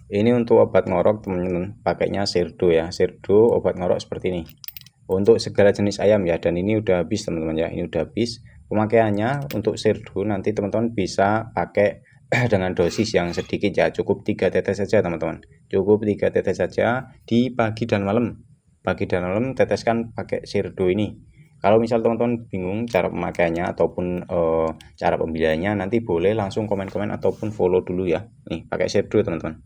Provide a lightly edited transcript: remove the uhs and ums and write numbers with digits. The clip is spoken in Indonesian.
Ini untuk obat ngorok teman-teman, pakainya Sirdo ya. Sirdo obat ngorok seperti ini. Untuk segala jenis ayam ya, dan ini udah habis teman-teman ya. Ini udah habis. Pemakaiannya untuk Sirdo nanti teman-teman bisa pakai dengan dosis yang sedikit ya, cukup 3 tetes saja teman-teman. Cukup 3 tetes saja di pagi dan malam. Pagi dan malam teteskan pakai Sirdo ini. Kalau misal teman-teman bingung cara pemakaiannya ataupun cara pembeliannya, nanti boleh langsung komen-komen ataupun follow dulu ya. Nih, pakai Sirdo teman-teman.